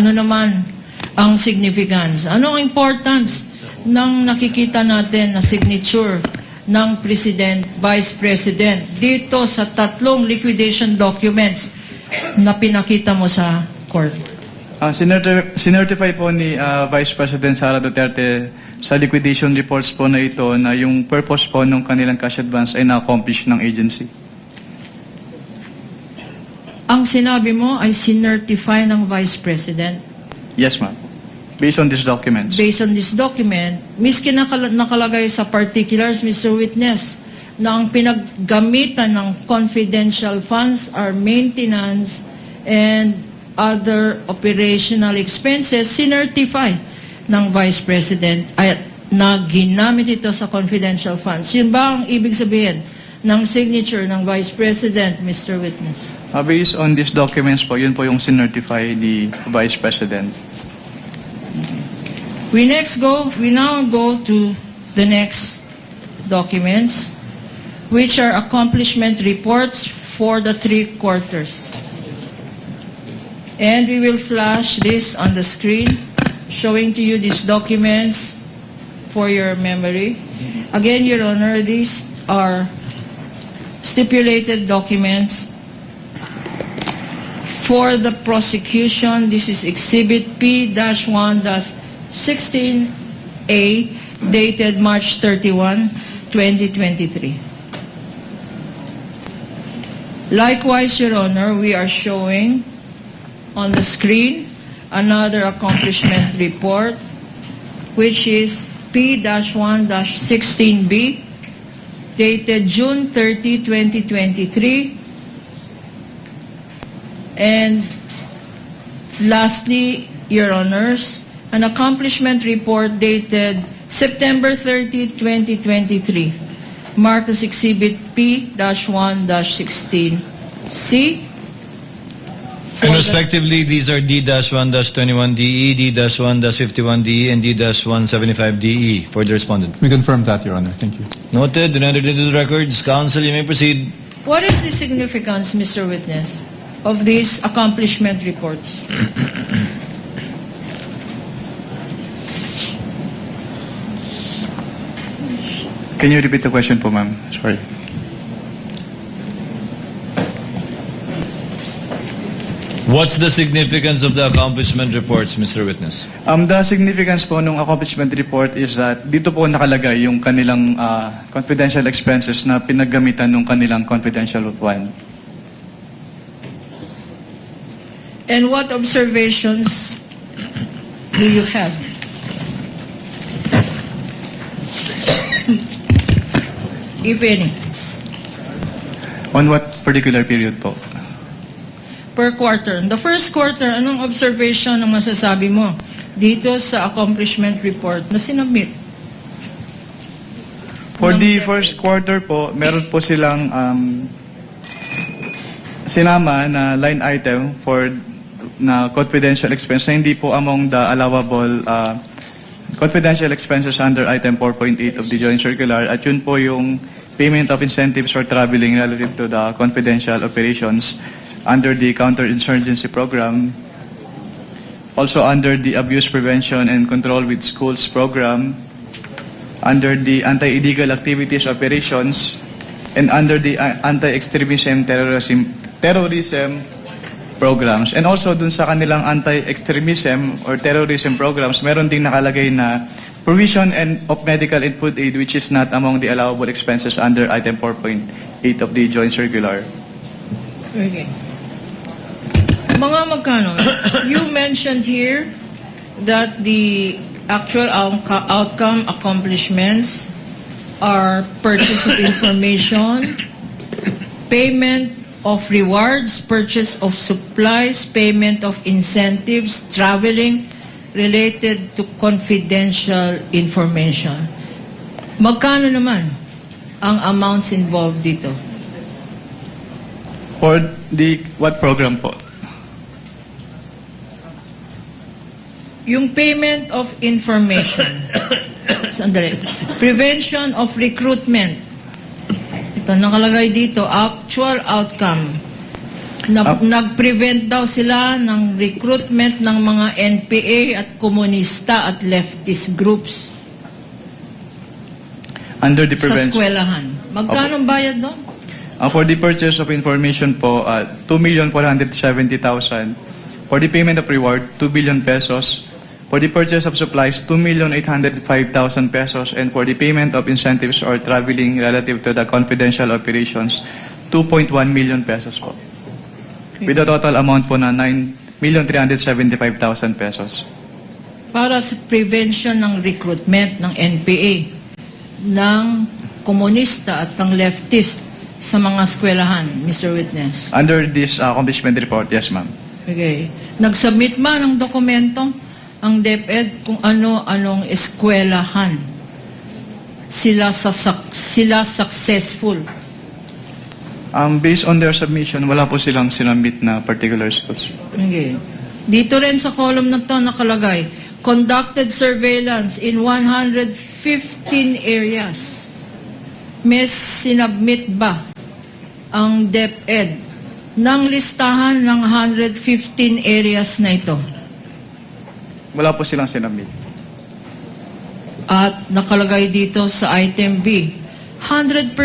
Ano naman ang significance? Ano ang importance ng nakikita natin na signature ng President, Vice President dito sa tatlong liquidation documents na pinakita mo sa court? Sinertify po ni Vice President Sara Duterte sa liquidation reports po na ito na yung purpose po ng kanilang cash advance ay na-accomplish ng agency. Ang sinabi mo ay sinertify ng Vice President? Yes, ma'am. Based on these documents. Based on this document, miski nakalagay sa particulars, Mr. Witness, na ang pinaggamitan ng confidential funds are maintenance and other operational expenses, sinertify ng Vice President at na ginamit ito sa confidential funds. Yun ba ang ibig sabihin ng signature ng Vice President, Mr. Witness? Based on these documents po, yun po yung sinertify ni Vice President. We now go to the next documents, which are accomplishment reports for the 3 quarters. And we will flash this on the screen, showing to you these documents for your memory. Again, Your Honor, these are stipulated documents for the prosecution. This is Exhibit P-1-16A, dated March 31, 2023. Likewise, Your Honor, we are showing on the screen another accomplishment report, which is P-1-16B, dated June 30, 2023. And lastly, Your Honors, an accomplishment report dated September 30, 2023, marked as Exhibit P-1-16C. And respectively, these are D-1-21DE, D-1-51DE, and D-175DE for the respondent. We confirm that, Your Honor. Thank you. Noted and entered into the records. Counsel, you may proceed. What is the significance, Mr. Witness, of these accomplishment reports? Can you repeat the question po, ma'am? Sorry. What's the significance of the accomplishment reports, Mr. Witness? The significance po ng accomplishment report is that dito po nakalagay yung kanilang confidential expenses na pinaggamitan ng kanilang confidential fund. And what observations do you have? If any. On what particular period po? Per quarter. The first quarter, anong observation ang masasabi mo dito sa accomplishment report na sinubmit? For the first quarter po, meron po silang sinama na line item for na confidential expense na hindi po among the allowable confidential expenses under item 4.8 of the Joint Circular, at yun po yung payment of incentives for traveling relative to the confidential operations under the Counterinsurgency Program, also under the Abuse Prevention and Control with Schools Program, under the Anti-Illegal Activities Operations, and under the Anti-Extremism Terrorism Programs. And also dun sa kanilang anti-extremism or terrorism programs, meron ding nakalagay na provision of medical input aid, which is not among the allowable expenses under item 4.8 of the Joint Circular. Okay. Mga magkano? You mentioned here that the actual outcome accomplishments are purchase of information, payment of rewards, purchase of supplies, payment of incentives, traveling related to confidential information. Magkano naman ang amounts involved dito? For the what program po? Yung payment of information. Sandali. Prevention of recruitment. Ito, nakalagay dito, actual outcome. Nag-prevent daw sila ng recruitment ng mga NPA at komunista at leftist groups Under the sa prevention... eskwelahan. Magkano ang bayad doon? For the purchase of information po, 2,470,000. For the payment of reward, 2 billion pesos. For the purchase of supplies, 2,805,000 pesos. And for the payment of incentives or traveling relative to the confidential operations, 2.1 million pesos po. With a total amount po na 9,375,000 pesos. Para sa prevention ng recruitment ng NPA, ng komunista at ng leftist sa mga eskwelahan, Mr. Witness. Under this accomplishment report, yes ma'am. Okay. Nag-submit man ng dokumento ang DepEd kung ano-anong eskwelahan sila successful. Based on their submission, wala po silang sinamit na particular schools. Okay. Dito rin sa column na to nakalagay, conducted surveillance in 115 areas. May sinabmit ba ang DepEd ng listahan ng 115 areas na ito? Wala po silang sinamit. At nakalagay dito sa item B, 100%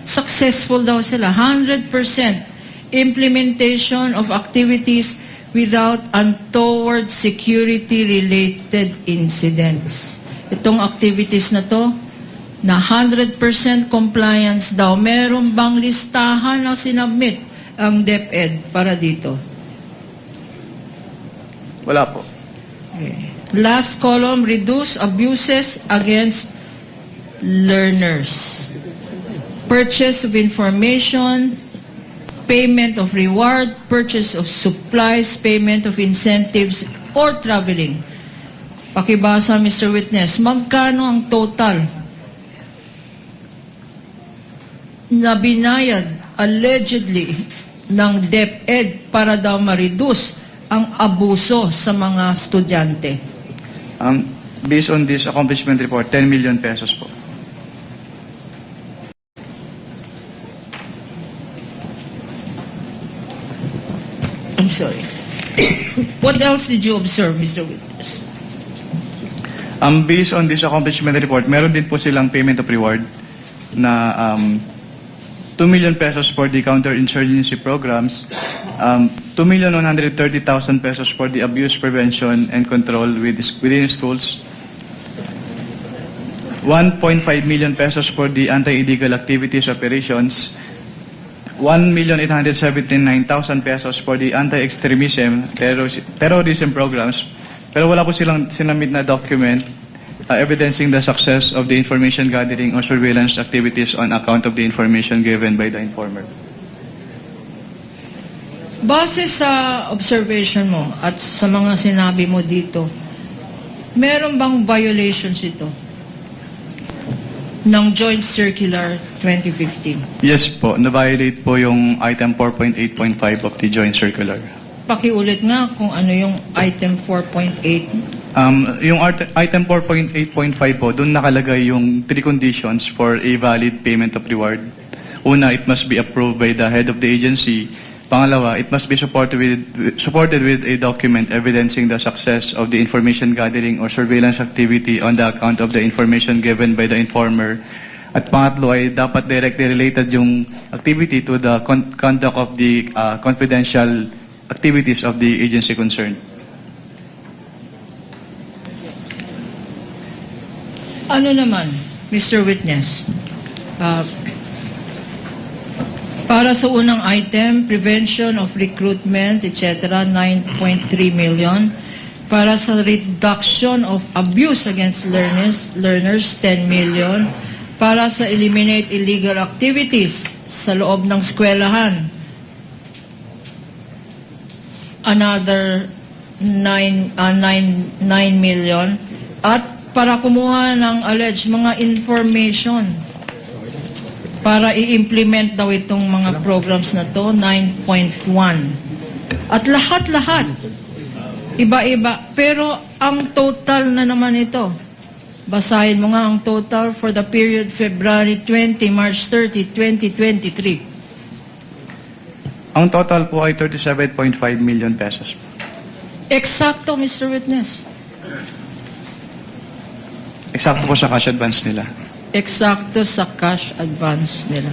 successful daw sila. 100% implementation of activities without untoward security-related incidents. Itong activities na to, na 100% compliance daw. Meron bang listahan na sinabmit ang DepEd para dito? Wala po. Okay. Last column, reduce abuses against learners. Purchase of information, payment of reward, purchase of supplies, payment of incentives, or traveling. Pakibasa, Mr. Witness, magkano ang total na binayad allegedly ng DepEd para daw ma-reduce ang abuso sa mga estudyante? Based on this accomplishment report, 10 million pesos po. I'm sorry. What else did you observe, Mr. Witness? Based on this accomplishment report, meron din po silang payment of reward na 2 million pesos for the counterinsurgency programs, 2,130,000 pesos for the abuse prevention and control within schools, 1.5 million pesos for the anti-illegal activities operations, 1,879,000 pesos for the anti-extremism, terrorism programs. Pero wala po silang sinamit na document evidencing the success of the information gathering or surveillance activities on account of the information given by the informer. Base sa observation mo at sa mga sinabi mo dito, meron bang violations ito ng Joint Circular 2015? Yes po, na-violate po yung item 4.8.5 of the Joint Circular. Pakiulit nga kung ano yung item 4.8. Yung item 4.8.5 po, doon nakalagay yung 3 conditions for a valid payment of reward. Una, it must be approved by the head of the agency. Pangalawa, it must be supported with a document evidencing the success of the information gathering or surveillance activity on the account of the information given by the informer. At pangatlo ay dapat directly related yung activity to the conduct of the confidential activities of the agency concerned. Ano naman, Mr. Witness? Para sa unang item, prevention of recruitment, etc., 9.3 million. Para sa reduction of abuse against learners, 10 million. Para sa eliminate illegal activities sa loob ng eskwelahan, another 9 million. At para kumuha ng alleged mga information para i-implement daw itong mga programs na to, 9.1. At lahat-lahat, iba-iba. Pero ang total na naman ito, basahin mo nga ang total for the period February 20, March 30, 2023. Ang total po ay 37.5 million pesos. Eksakto, Mr. Witness. Eksakto po sa cash advance nila. Eksakto sa cash advance nila.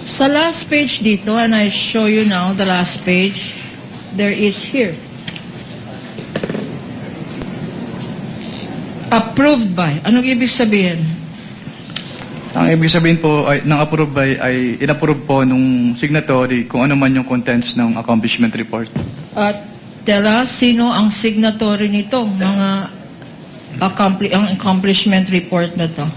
Sa last page dito, and I show you now the last page, there is here. Approved by. Anong ibig sabihin? Ang ibig sabihin po ay, ng approve by ay inapprove po nung signatory kung ano man yung contents ng accomplishment report. At tell us, sino ang signatory nito, mga ang accomplishment report na to?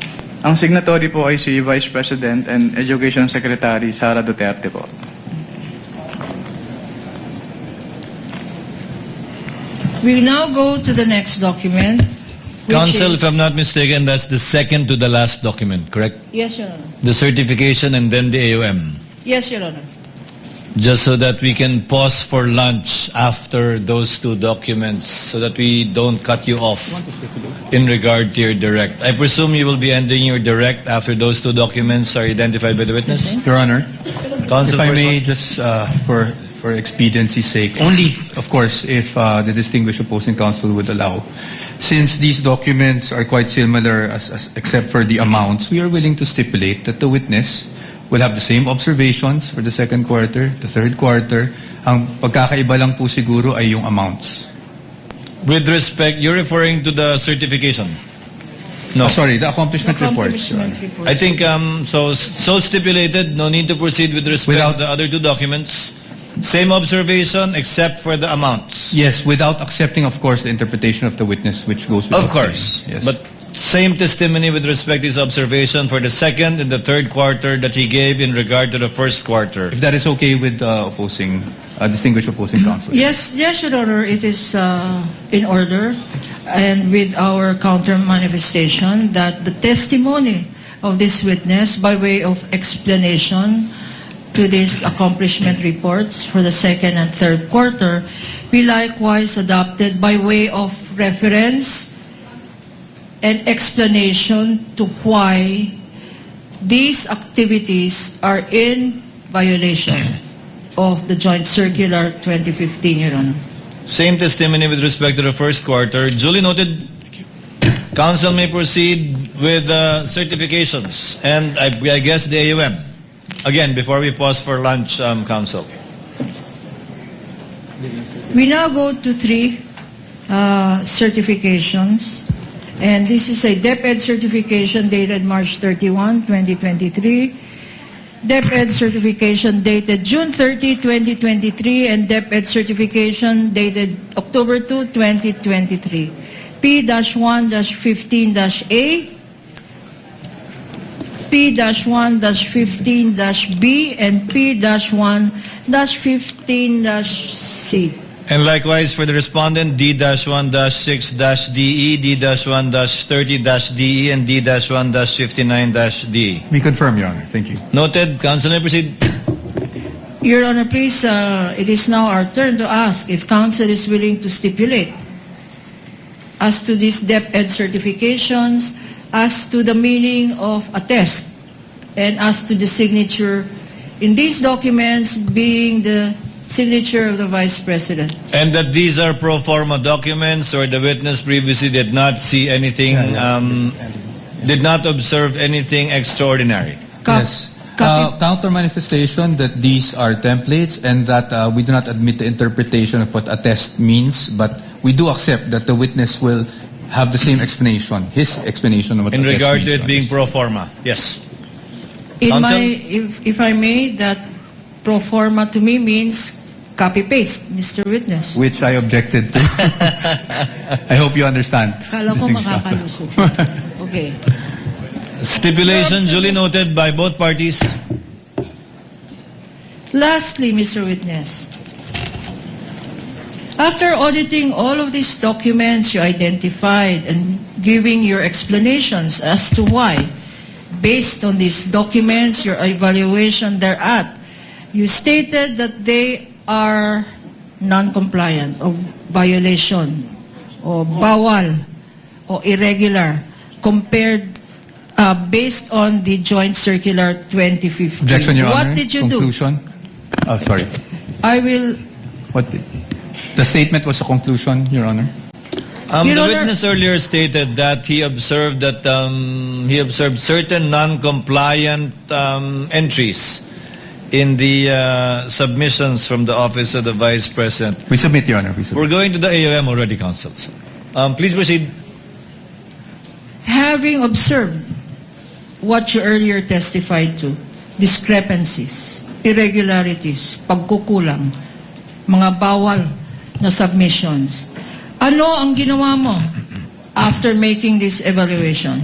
Ang signatory po ay si Vice President and Education Secretary Sara Duterte po. We now go to the next document. which Counsel, is- if I'm not mistaken, that's the second to the last document, correct? Yes, Your Honor. The certification and then the AOM. Yes, Your Honor. Just so that we can pause for lunch after those two documents so that we don't cut you off in regard to your direct. I presume you will be ending your direct after those two documents are identified by the witness? Your Honor, Counsel, if I first may one. just, for expediency's sake, only, of course, if the distinguished opposing counsel would allow. Since these documents are quite similar except for the amounts, we are willing to stipulate that the witness will have the same observations for the second quarter, the third quarter. Ang pagkakaiba lang po siguro ay yung amounts. With respect, you're referring to the certification? No. Sorry, the accomplishment reports. Your Accomplishment Honor. report. I think so stipulated, no need to proceed with respect Without- to the other two documents. Same observation except for the amounts. Yes, without accepting, of course, the interpretation of the witness, which goes without Of course. saying. Yes. But same testimony with respect to his observation for the second and the third quarter that he gave in regard to the first quarter. If that is okay with distinguished opposing counsel. Yes, yes, Your Honor, it is in order, and with our counter manifestation that the testimony of this witness by way of explanation to these accomplishment reports for the second and third quarter be likewise adopted by way of reference and explanation to why these activities are in violation of the Joint Circular 2015, Your Honor. Same testimony with respect to the first quarter. Duly noted. Counsel may proceed with certifications and I guess the AUM. Again, before we pause for lunch, Counsel. We now go to three certifications. And this is a DepEd certification dated March 31, 2023. DepEd certification dated June 30, 2023. And DepEd certification dated October 2, 2023. P-1-15-A, P-1-15-B, and P-1-15-C. And likewise for the respondent, D-1-6-DE, D-1-30-DE, and D-1-59-DE. We confirm, Your Honor. Thank you. Noted. Counsel may proceed. Your Honor, please, it is now our turn to ask if counsel is willing to stipulate as to these DepEd certifications, as to the meaning of attest, and as to the signature in these documents being the signature of the Vice President. And that these are pro forma documents or the witness previously did not see anything, did not observe anything extraordinary. Yes. Counter manifestation that these are templates and that we do not admit the interpretation of what attest means, but we do accept that the witness will have the same explanation, his explanation of what In attest regard to means. it being pro forma. Yes. In Counsel? if I may, that pro forma to me means copy-paste, Mr. Witness. Which I objected to. I hope you understand. Kala ko Distinguished counsel. makakalusot. Okay. Stipulation duly noted by both parties. Lastly, Mr. Witness, after auditing all of these documents you identified and giving your explanations as to why, based on these documents, your evaluation thereat, you stated that they are non-compliant or violation or bawal or irregular compared based on the Joint Circular 2015. Objection, Your What Honor. did you do? Conclusion? Oh, sorry. I will... The statement was a conclusion, Your Honor. The Your Honor- witness earlier stated that he observed certain non-compliant entries in the submissions from the Office of the Vice President. We submit, Your Honor. We submit. We're going to the AOM already, Counsel. Please proceed. Having observed what you earlier testified to, discrepancies, irregularities, pagkukulang, mga bawal na submissions, ano ang ginawa mo after making this evaluation?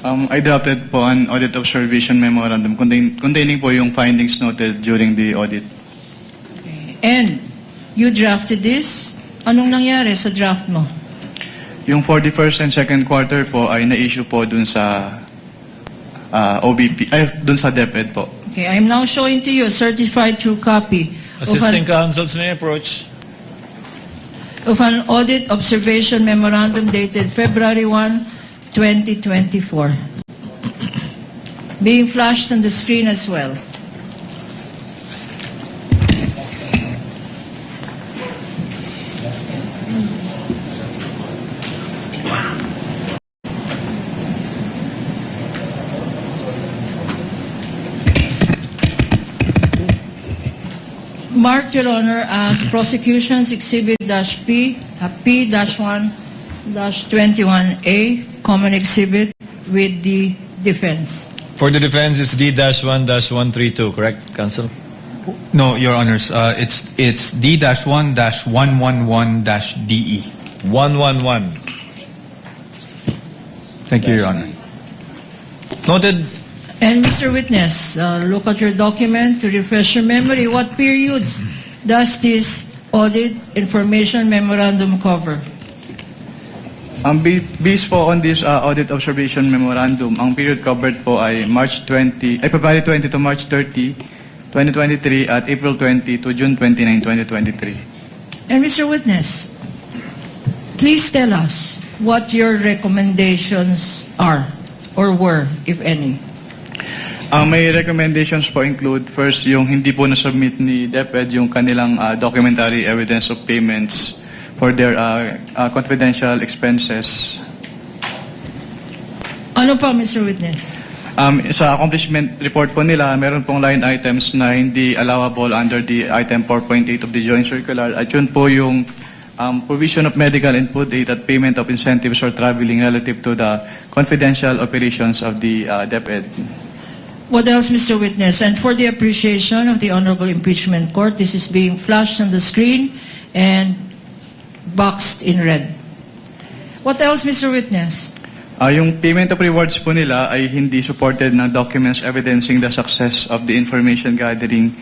I drafted po an audit observation memorandum containing po yung findings noted during the audit. And you drafted this? Anong nangyari sa draft mo? Yung for the first and second quarter po ay na-issue po dun sa OBP, dun sa DepEd po. Okay, I'm now showing to you a certified true copy Assisting counsels may approach. of an audit observation memorandum dated February 1, 2024. Being flashed on the screen as well. Marked, Your Honor, as Prosecution's Exhibit-P, P-1-21A, Common Exhibit with the defense. For the defense, it's D-1-132, correct, Counsel? No, Your Honors. It's D-1-111-DE. 111. Thank you, Your Honor. Noted. And Mr. Witness, look at your document to refresh your memory. What periods does this audit information memorandum cover? Based po on this audit observation memorandum, ang period covered po ay February 20 to March 30, 2023 at April 20 to June 29, 2023. And Mr. Witness, please tell us what your recommendations are or were, if any. May recommendations po include, first, yung hindi po na-submit ni DepEd yung kanilang documentary evidence of payments for their confidential expenses. Ano pa, Mr. Witness? Sa accomplishment report po nila, meron pong line items na hindi allowable under the item 4.8 of the Joint Circular. At yun po yung provision of medical and food aid at payment of incentives for traveling relative to the confidential operations of the DepEd. What else, Mr. Witness? And for the appreciation of the Honorable Impeachment Court, this is being flashed on the screen and boxed in red. What else, Mr. Witness? Yung payment of rewards po nila ay hindi supported ng documents evidencing the success of the information gathering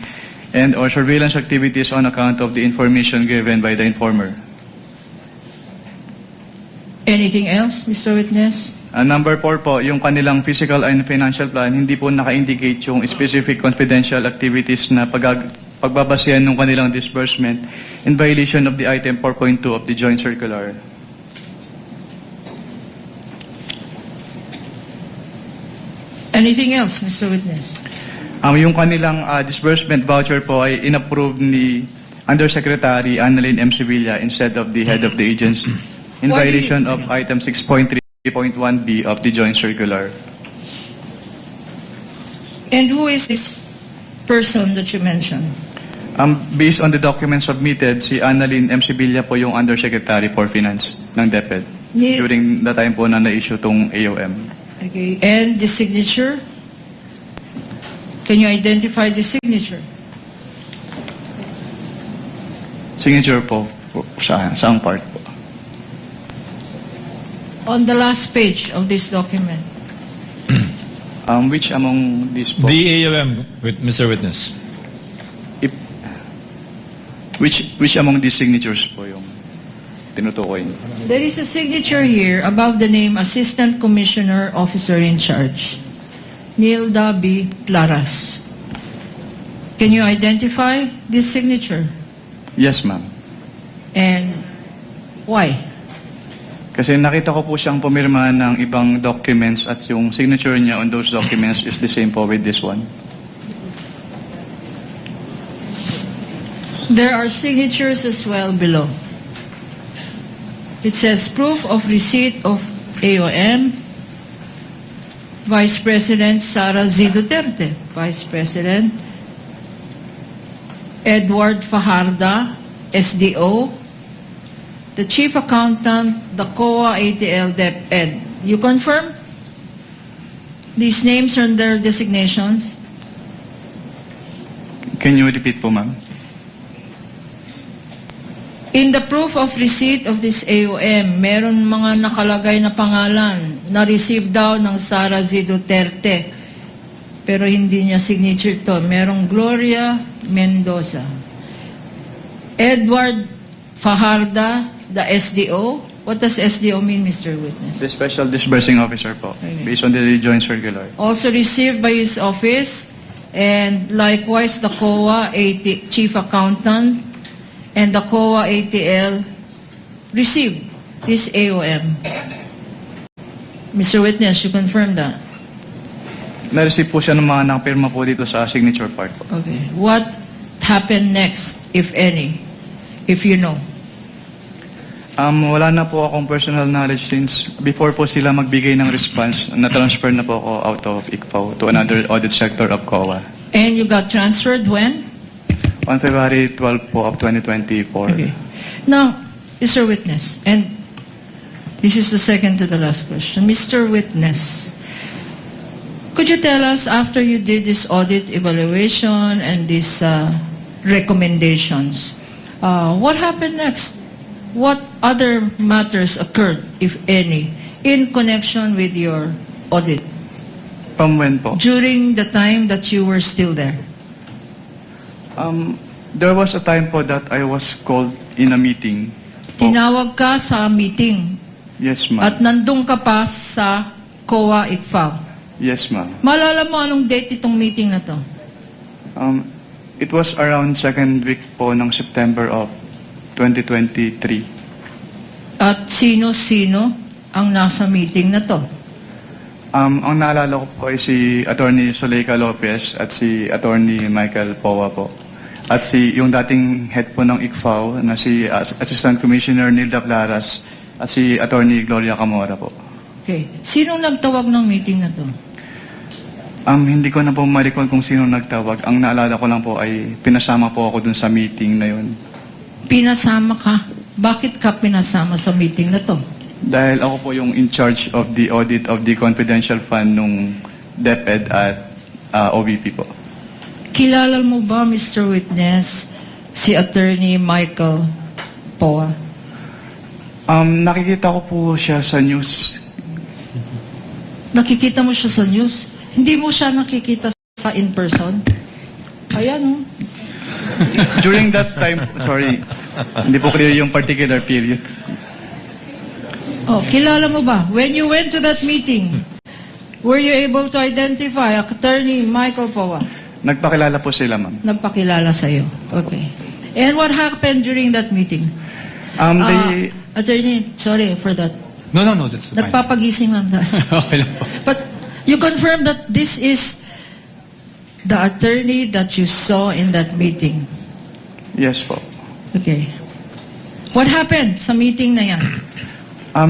and or surveillance activities on account of the information given by the informer. Anything else, Mr. Witness? Number 4 po, yung kanilang physical and financial plan, hindi po naka-indicate yung specific confidential activities na pagbabasihan ng kanilang disbursement in violation of the item 4.2 of the Joint Circular. Anything else, Mr. Witness? Yung kanilang disbursement voucher po ay inapprove ni Undersecretary Annalyn M. Sevilla instead of the head of the agency in Why do you- violation of item 6.3.1b of the Joint Circular. And who is this person that you mentioned? Based on the documents submitted, si Annalyn M. Sevilla po yung Undersecretary for Finance ng DepEd during the time po na na-issue tong AOM. Okay. And the signature? Can you identify the signature? Signature po saang part po? On the last page of this document. Which among these po? The AOM, with Mr. Witness. Which among these signatures po yung tinutukoy niyo? There is a signature here above the name Assistant Commissioner Officer in Charge, Nilda B. Claras. Can you identify this signature? Yes, ma'am. And why? Kasi nakita ko po siyang pumirma ng ibang documents at yung signature niya on those documents is the same po with this one. There are signatures as well below. It says proof of receipt of AOM, Vice President Sara Z. Duterte, Vice President Edward Fajarda, SDO, the Chief Accountant, the COA ATL DepEd. You confirm? These names and their designations? Can you repeat po, ma'am? In the proof of receipt of this AOM, meron mga nakalagay na pangalan na receive daw ng Sara Z. Duterte. Pero hindi niya signature to. Merong Gloria Mendoza. Edward Fajarda, the SDO. What does SDO mean, Mr. Witness? The Special Disbursing Officer po, Okay. based on the joint circular. Also received by his office, and likewise the COA Chief Accountant and the COA ATL received this AOM. Mr. Witness, you confirm that? Na-receive po siya ng mga nakapirma po dito sa signature part po. Okay. What happened next, if any, if you know? Wala na po akong personal knowledge since before po sila magbigay ng response, na-transfer na po ako out of ICFAO to another audit sector of COA. And you got transferred when? On February 12 po of 2024. Okay. Now, Mr. Witness, and this is the second to the last question. Mr. Witness, could you tell us, after you did this audit evaluation and these recommendations, what happened next? What other matters occurred, if any, in connection with your audit From when po? during the time that you were still there? There was a time po that I was called in a meeting. Po. Tinawag ka sa meeting Yes, ma'am. at nandun ka pa sa COA ICFAO. Yes, ma'am. Malala mo anong date itong meeting na to? It was around second week po ng September of 2023. At sino-sino ang nasa meeting na to? Ang naalala ko po ay si Attorney Zuleika Lopez at si Attorney Michael Powa po. At yung dating head po ng ICFAO na si Assistant Commissioner Nilda Plaras at si Attorney Gloria Camora po. Okay. Sinong nagtawag ng meeting na to? Hindi ko na po ma-recall kung sino nagtawag. Ang naalala ko lang po ay pinasama po ako dun sa meeting na yun. Pinasama ka? Bakit ka pinasama sa meeting na to? Dahil ako po yung in charge of the audit of the confidential fund nung DepEd at OVP po. Kilala mo ba, Mr. Witness, si Attorney Michael Powa? Nakikita ko po siya sa news. Nakikita mo siya sa news? Hindi mo siya nakikita sa in person? Ayan, oh. During that time, sorry, hindi po clear yung particular period. Oh, kilala mo ba? When you went to that meeting, were you able to identify Attorney Michael Powa? Nagpakilala po sila, ma'am. Nagpakilala sa'yo. Okay. And what happened during that meeting? Attorney, sorry for that. No, that's fine. Nagpapagising lang tayo. Okay lang po. But you confirm that this is the attorney that you saw in that meeting? Yes po. Okay. What happened sa meeting na yan?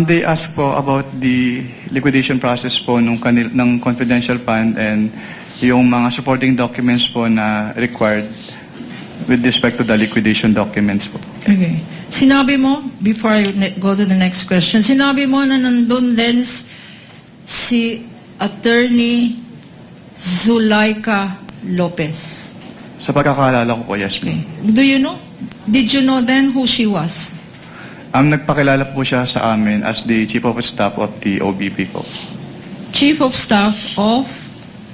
They asked po about the liquidation process po ng confidential fund and yung mga supporting documents po na required with respect to the liquidation documents po. Okay. Sinabi mo, before I go to the next question, sinabi mo na nandun din si Attorney Zuleika Lopez. Sa pagkakaalala ko po, yes Okay. ma'am. Do you know? Did you know then who she was? Nagpakilala po siya sa amin as the Chief of Staff of the OBP po. Chief of Staff of?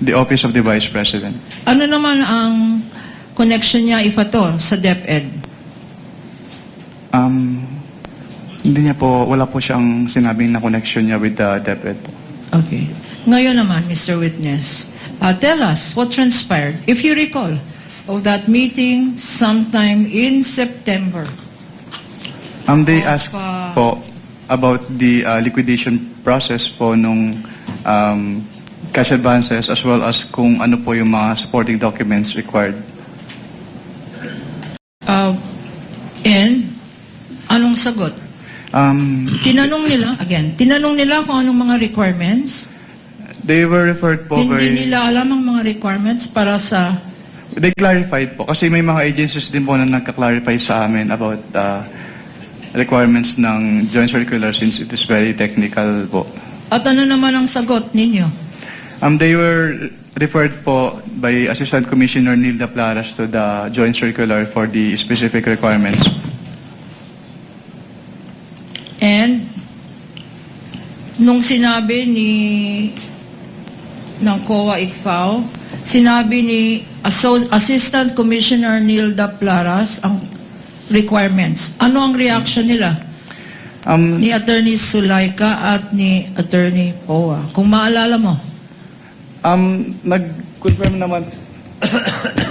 The Office of the Vice President. Ano naman ang connection niya, if at all, sa DepEd? Hindi niya po, wala po siyang sinabing na connection niya with the DepEd po. Okay. Ngayon naman, Mr. Witness, tell us what transpired, if you recall, of that meeting sometime in September. They asked po about the liquidation process po nung cash advances as well as kung ano po yung mga supporting documents required. And anong sagot? Tinanong nila kung anong mga requirements. They were referred po Hindi nila alam ang mga requirements para sa... They clarified po kasi may mga agencies din po na nagka-clarify sa amin about requirements ng joint circular since it is very technical po. At ano naman ang sagot ninyo? They were referred po by Assistant Commissioner Nilda Plaras to the joint circular for the specific requirements. And nung sinabi ng COA ICFAO, sinabi ni Assistant Commissioner Nilda Plaras ang requirements. Ano ang reaction nila? Ni Attorney Sulaika at ni Attorney Poa. Kung maalala mo. Nag-confirm naman.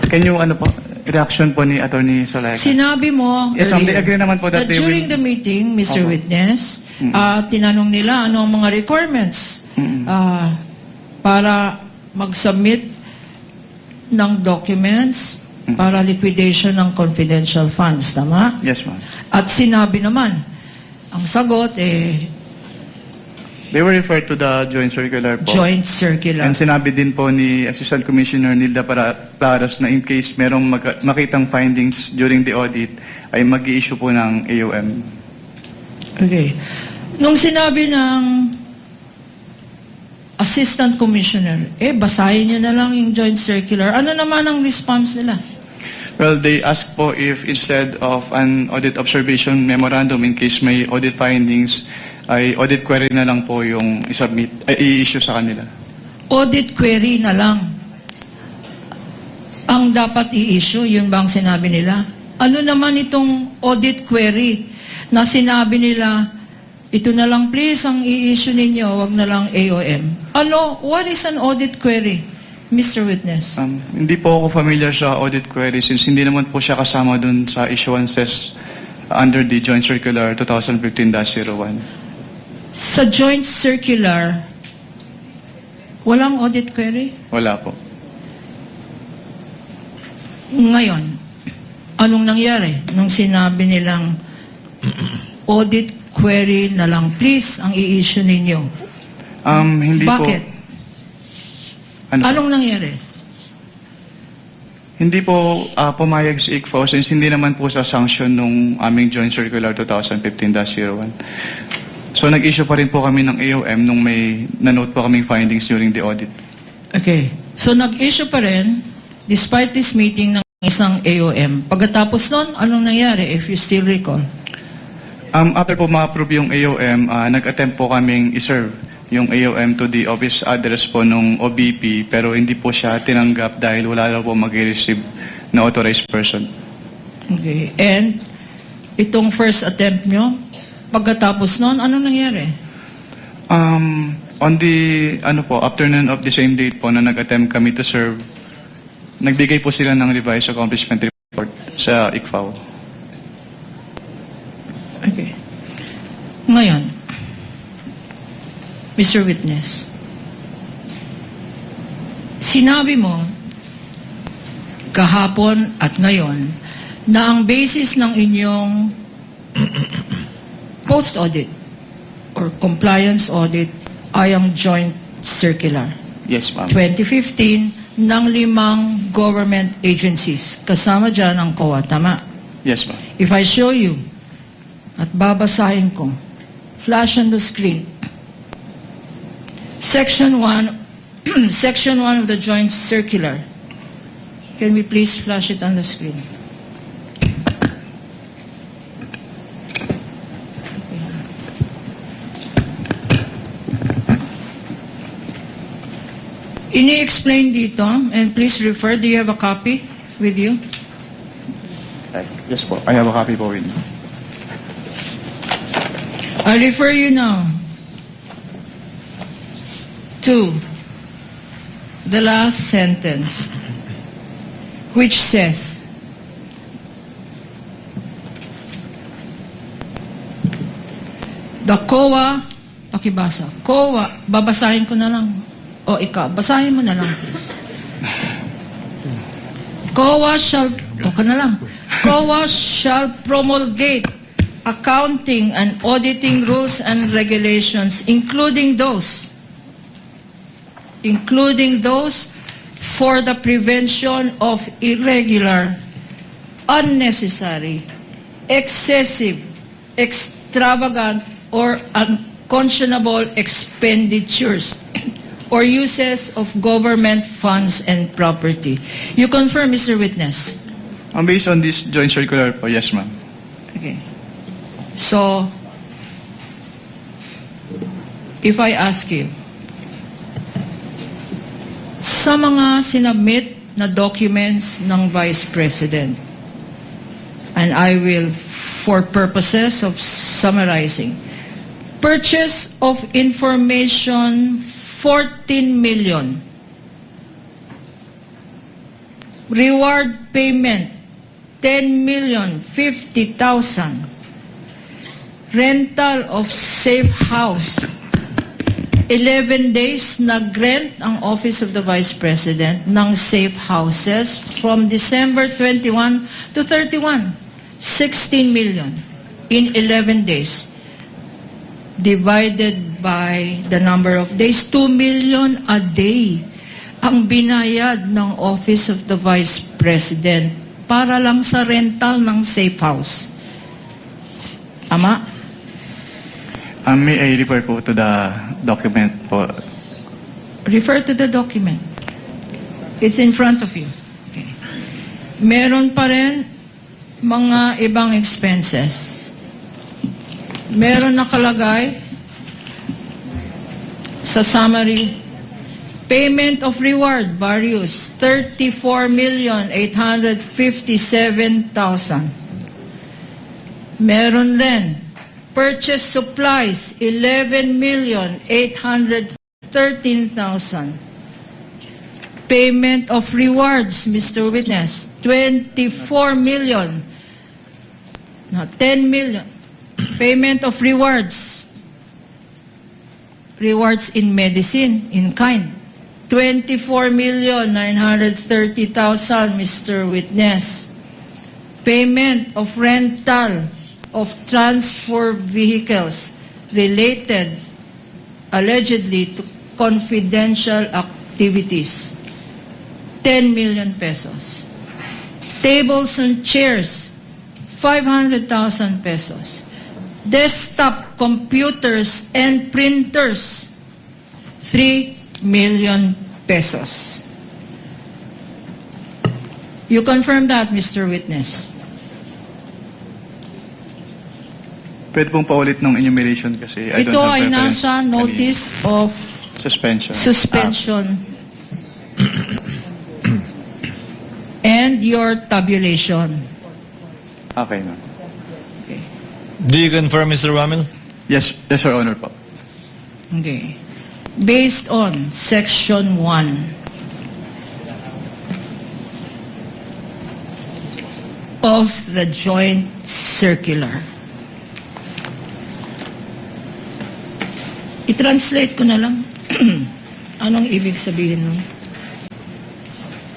Can you, reaction po ni Attorney Sulaika? Sinabi mo Yes, earlier they agree naman po that they during will... the meeting, Mr. Witness, tinanong nila ano ang mga requirements para mag-submit ng documents para liquidation ng confidential funds. Tama? Yes, ma'am. At sinabi naman, ang sagot They were referred to the joint circular po. joint circular. And sinabi din po ni Assistant Commissioner Nilda Plaras na in case merong makitang findings during the audit, ay mag-i-issue po ng AUM. Okay. Nung sinabi ng Assistant Commissioner, basahin nyo na lang yung joint circular. Ano naman ang response nila? Well, they asked po if instead of an audit observation memorandum in case may audit findings, ay audit query na lang po yung i-issue sa kanila. Audit query na lang ang dapat i-issue, yun ba ang sinabi nila? Ano naman itong audit query na sinabi nila, ito na lang please ang i-issue ninyo, wag na lang AOM. What is an audit query, Mr. Witness? Hindi po ako familiar sa audit query since hindi naman po siya kasama dun sa issuances under the Joint Circular 2015-01. Sa joint circular, walang audit query? Wala po. Ngayon, anong nangyari nung sinabi nilang audit query na lang please ang i-issue ninyo? Hindi Bakit? po. Anong nangyari? Hindi po pumayag si ICFAO since hindi naman po sa sanction nung aming Joint Circular 2015-01. So nag-issue pa rin po kami ng AOM nung may na-note po kaming findings during the audit. Okay. So nag-issue pa rin despite this meeting ng isang AOM. Pagkatapos nun, anong nangyari if you still recall? After po ma-approve yung AOM, nag-attempt po kaming iserve yung AOM to the office address po nung OBP pero hindi po siya tinanggap dahil wala raw po mag-receive na authorized person. Okay. And itong first attempt nyo, pagkatapos nun, anong nangyari? On the afternoon of the same date po na nag-attempt kami to serve, nagbigay po sila ng revised accomplishment report sa ICFAO. Okay. Ngayon, Mr. Witness, sinabi mo kahapon at ngayon na ang basis ng inyong post-audit or compliance audit ay ang joint circular. Yes, ma'am. 2015 ng 5 government agencies. Kasama dyan ang COA, tama? Yes, ma'am. If I show you at babasahin ko, flash on the screen. Section 1, Section 1 of the joint circular. Can we please flash it on the screen? Ini-explain dito, and please refer, do you have a copy with you? Yes po. I have a copy po with me. I refer you now to the last sentence, which says, The COA, pakibasa. COA, babasahin ko na lang. O ikaw, basahin mo na lang, please. COA shall, COA shall promulgate accounting and auditing rules and regulations, including those for the prevention of irregular, unnecessary, excessive, extravagant, or unconscionable expenditures or uses of government funds and property. You confirm, Mr. Witness? Based on this joint circular po, yes, ma'am. Okay. So, if I ask you, sa mga sinubmit na documents ng Vice President, and I will, for purposes of summarizing, purchase of information, 14 million. Reward payment, 10,050,000. Rental of safe house, 11 days nag-rent ang Office of the Vice President ng safe houses from December 21 to 31. 16 million in 11 days. Divided by the number of days, 2 million a day ang binayad ng Office of the Vice President para lang sa rental ng safe house. Ama? May I refer po to the document po. Refer to the document. It's in front of you. Okay. Meron pa rin mga ibang expenses. Meron nakalagay sa summary, payment of reward, various, 34,857,000. Meron din, purchase supplies, 11,813,000. Payment of rewards, Mr. Witness, 24 million. No, 10 million. Payment of rewards. Rewards in medicine, in kind. 24,930,000, Mr. Witness. Payment of rental of transfer vehicles related allegedly to confidential activities. 10 million pesos. Tables and chairs, 500,000 pesos. Desktop computers and printers, 3 million pesos. You confirm that, Mr. Witness? Pwede pong paulit ng enumeration kasi I don't Ito have ay reference nasa notice of suspension. And your tabulation. Okay, ma'am. Okay. Do you confirm, Mr. Ramil? Yes, Your Honor po. Okay. Based on Section 1 of the Joint Circular, i-translate ko na lang. Anong ibig sabihin nun?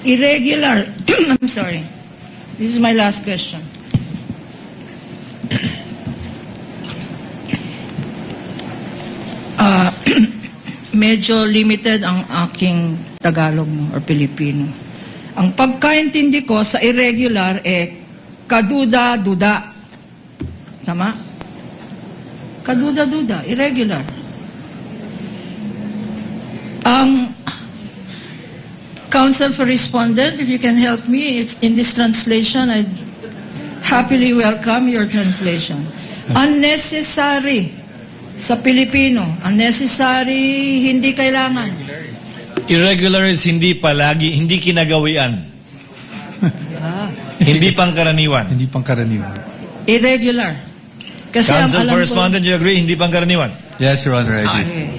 Irregular. I'm sorry. This is my last question. Medyo limited ang aking Tagalog or Pilipino. Ang pagkaintindi ko sa irregular kaduda-duda. Tama? Kaduda-duda, irregular. Counsel for Respondent, if you can help me, it's in this translation, I'd happily welcome your translation. Unnecessary sa Pilipino. Unnecessary, hindi kailangan. Irregular is hindi palagi, hindi kinagawian. Hindi pangkaraniwan. Hindi pangkaraniwan. Irregular. Kasi ang Counsel alam for ko- Respondent, you agree, hindi pangkaraniwan? Yes, Your Honor, I do. Okay.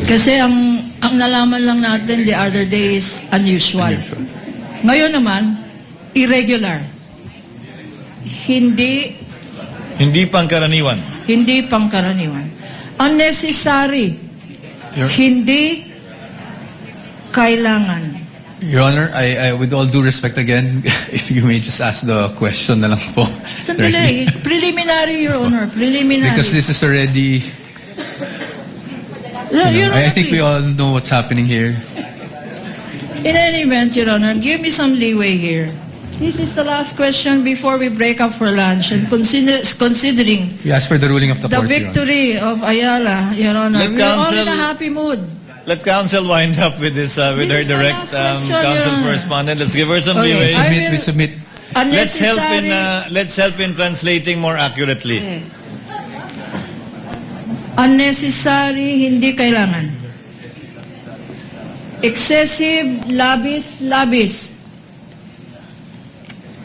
Kasi ang nalaman lang natin the other day is unusual. Ngayon naman, irregular. Hindi pangkaraniwan. hindi pangkaraniwan. Unnecessary, Your, hindi kailangan. Your Honor, I with all due respect again, if you may just ask the question na lang po. Sandali, preliminary, Your Honor, preliminary. Because this is already, Your Honor, I think we please. all know what's happening here. In any event, Your Honor, give me some leeway here. This is the last question before we break up for lunch, and considering We ask for the ruling of the the court, Your Honor. victory of Ayala, Your Honor, Let we're all in counsel- a happy mood. Let counsel wind up with this, with her This is the direct last question, counsel Your Honor. correspondent. Let's give her some Okay, leeway. I We submit. Unnecessary. Let's help in translating more accurately. Yes. Unnecessary, hindi kailangan. Excessive, labis.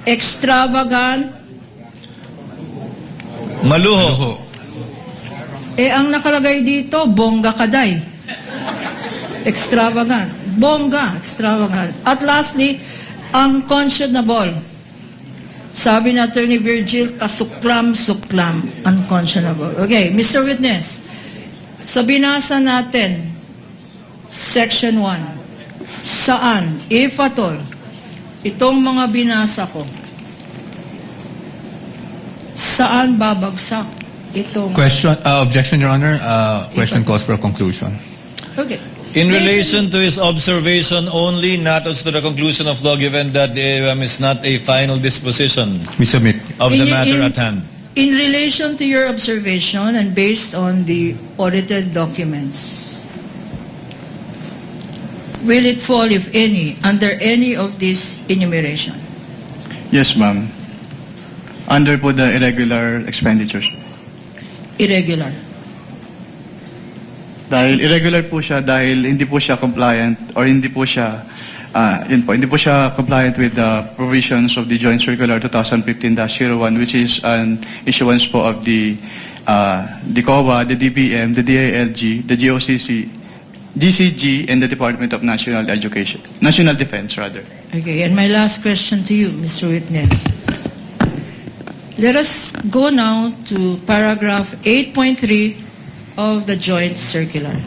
Extravagant. Maluho. Oho. Ang nakalagay dito, bongga kaday. Extravagant. Bongga, extravagant. At lastly, unconscionable. Sabi ni Attorney Virgil, kasuklam, unconscionable. Okay, Mr. Witness, sa binasa natin, Section 1, saan, if at all, itong mga binasa ko, saan babagsak itong... Question, objection, Your Honor. Question calls for a conclusion. Okay. In relation to his observation only, not as to the conclusion of law, given that the AOM is not a final disposition We submit. of the matter at hand. In relation to your observation and based on the audited documents, will it fall, if any, under any of this enumeration? Yes, ma'am. Under po the irregular expenditures. Irregular. Dahil irregular po siya dahil hindi po siya compliant or hindi po siya hindi po siya compliant with the provisions of the Joint Circular 2015-01, which is an issuance po of the COA, the DBM, the DILG, the GOCC, GCG, and the Department of National Defense rather. Okay, and my last question to you, Mr. Witness. Let us go now to paragraph 8.3 of the Joint Circular.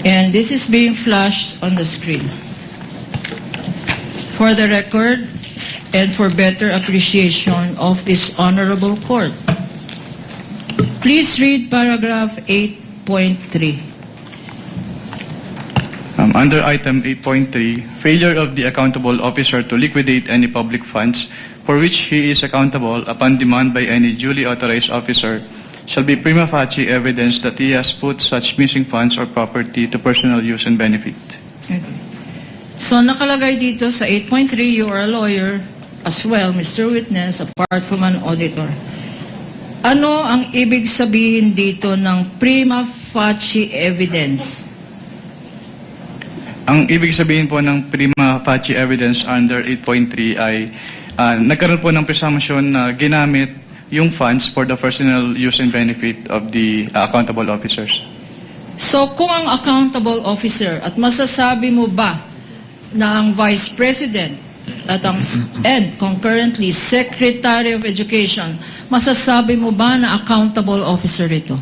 And this is being flashed on the screen. For the record and for better appreciation of this honorable court, please read paragraph 8.3. Under item 8.3, failure of the accountable officer to liquidate any public funds for which he is accountable upon demand by any duly authorized officer shall be prima facie evidence that he has put such missing funds or property to personal use and benefit. Okay. So nakalagay dito sa 8.3, you are a lawyer as well, Mr. Witness, apart from an auditor. Ano ang ibig sabihin dito ng prima facie evidence? Ang ibig sabihin po ng prima facie evidence under 8.3 ay nagkaroon po ng presumption na ginamit yung funds for the personal use and benefit of the accountable officers. So kung ang accountable officer at masasabi mo ba na ang Vice President at ang and concurrently Secretary of Education, masasabi mo ba na accountable officer ito?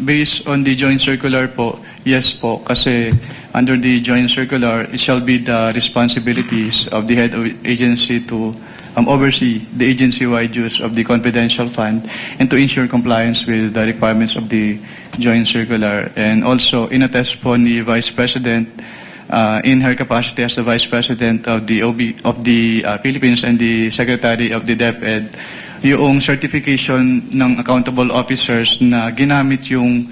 Based on the joint circular po, yes po, kasi under the joint circular, it shall be the responsibilities of the head of agency to oversee the agency-wide use of the confidential fund and to ensure compliance with the requirements of the joint circular. And also, inattest po ni Vice President in her capacity as the Vice President of the Philippines and the Secretary of the DepEd, yung certification ng accountable officers na ginamit yung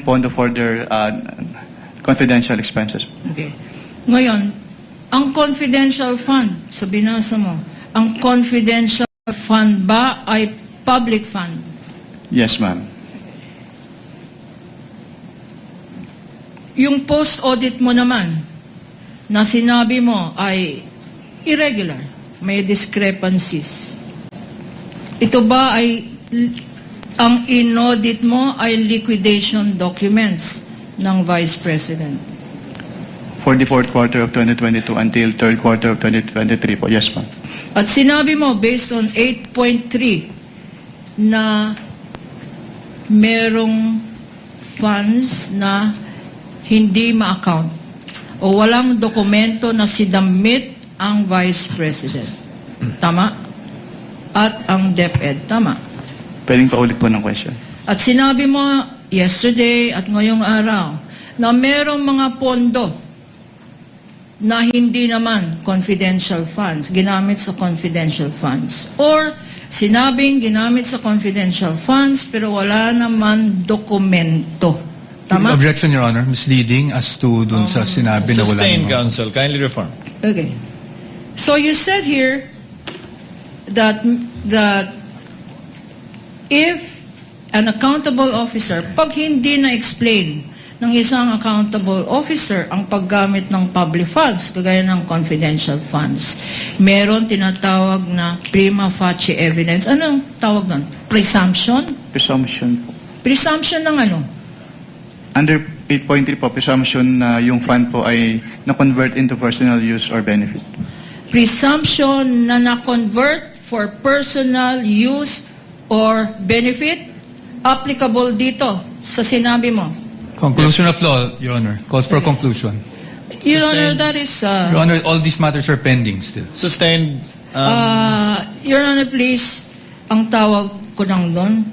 pondo for their confidential expenses. Okay. Ngayon, ang confidential fund, sa binasa mo, ang confidential fund ba ay public fund? Yes, ma'am. Yung post-audit mo naman, na sinabi mo ay irregular, may discrepancies. Ito ba ay, ang in-audit mo ay liquidation documents ng Vice President? for the fourth quarter of 2022 until third quarter of 2023 po. Yes, ma'am. At sinabi mo, based on 8.3, na merong funds na hindi ma-account o walang dokumento na sinamit ang Vice President. Tama? At ang DepEd. Tama? Pwedeng paulit po ng question. At sinabi mo yesterday at ngayong araw na merong mga pondo na hindi naman confidential funds, ginamit sa confidential funds. Or sinabing ginamit sa confidential funds pero wala naman dokumento. Tama? Objection, Your Honor. Misleading as to dun sa sinabi na wala Sustained, namang- counsel. Kindly reform. Okay. So you said here that if an accountable officer, pag hindi na-explain ng isang accountable officer ang paggamit ng public funds, kagaya ng confidential funds, meron tinatawag na prima facie evidence. Anong tawag nun? Presumption? Presumption po. Presumption ng ano? Under 8.3 po, presumption na yung fund po ay na-convert into personal use or benefit. Presumption na na-convert for personal use or benefit, applicable dito sa sinabi mo. Conclusion of law, Your Honor. Calls for conclusion. Your Honor, that is... Your Honor, all these matters are pending still. Sustained. Your Honor, please, ang tawag ko lang doon,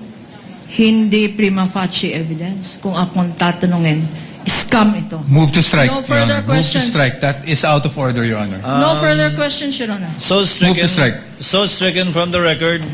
hindi prima facie evidence. Kung akong tatanungin, scam ito. Move to strike, No Your further Honor. Move to questions. strike. That is out of order, Your Honor. No further questions, Your Honor. So stricken. Move to strike. So stricken from the record.